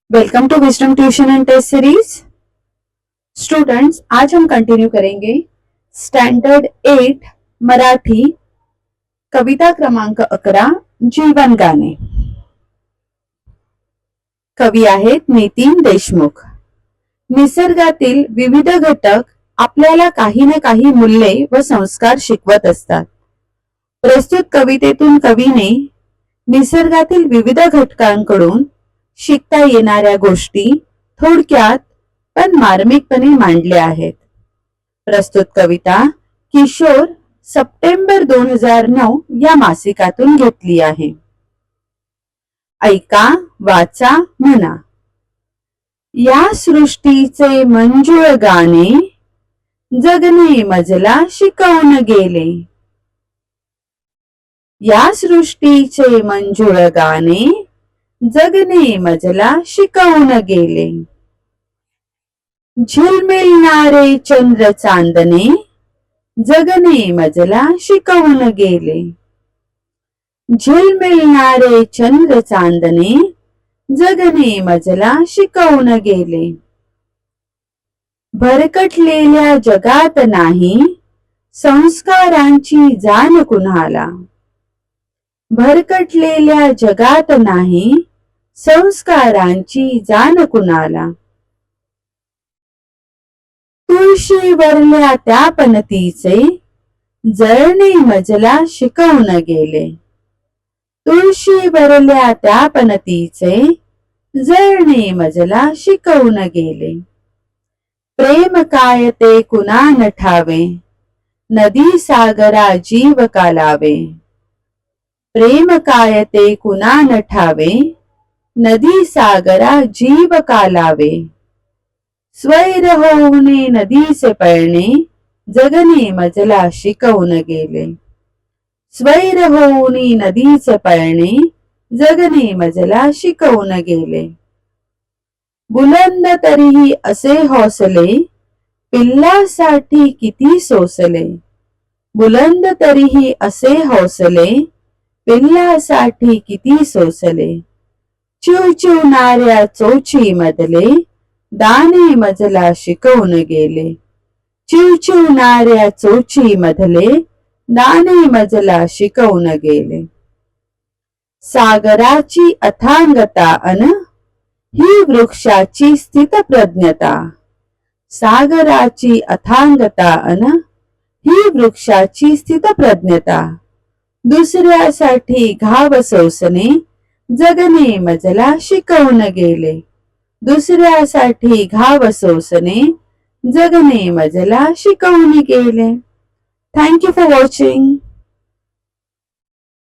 Welcome to wisdom tuition and test series. Students, आज हम continue करेंगे स्टैंडर्ड 8 मराठी कविता क्रमांक 11 जीवन गाणे। कवी आहेत नितीन देशमुख। निसर्गातील विविध घटक आपल्याला काही ना काही मूल्ये व संस्कार शिकवत असतात। प्रस्तुत कवितेतून कवीने निसर्गातील विविध घटकांकडून शिकता येणाऱ्या गोष्टी थोडक्यात पण मार्मिकपणे मांडल्या आहेत। प्रस्तुत कविता किशोर सप्टेंबर 2009 या मासिकातून घेतली आहे। ऐका, वाचा, म्हणा। या सृष्टीचे मंजुळ गाणे जगणे मजला शिकवून गेले। या सृष्टीचे मंजुळ गाणे जगणे मजला शिकवून गेले। झिलमिलणारे चंद्र चांदणे जगणे मजला शिकवून गेले। झिलमिलणारे चंद्र चांदणे जगणे मजला शिकवून गेले। भरकटलेल्या जगात नाही संस्कारांची जाण कुणाला। भरकटलेल्या जगात नाही संस्कारांची जाण कुणाला। तुळशीवरल्या त्या पणतीचे जळणे मजला शिकवून गेले। तुळशीवरल्या त्या पणतीचे जळणे मजला शिकवून गेले। प्रेम काय ते कुणा न ठावे, नदी सागरा जीव का लावे। प्रेम काय ते कुणा न ठावे, नदी सागरा जीव का लावे। स्वैर होऊने नदीचे पळणे जगणे मजला शिकवून गेले। स्वैर होऊने नदीचे पळणे जगणे मजला शिकवून गेले। बुलंद तरीही असे हौसले पिल्लासाठी किती सोसले। बुलंद तरीही असे हौसले पिल्लासाठी किती सोसले। चिवचिवणाऱ्या चोची मधले दाणे मजला शिकवून गेले। चिवचिवणाऱ्या चोची मधले दाणे मजला शिकवून गेले। सागराची अथांगता अन ही वृक्षाची स्थितप्रज्ञता। सागराची अथांगता अन ही वृक्षाची स्थितप्रज्ञता। दुसऱ्यासाठी घाव सोसणे जगणे मजला शिकवून गेले। दुसऱ्यासाठी घाव सोसणे जगणे मजला शिकवून गेले। Thank you for watching.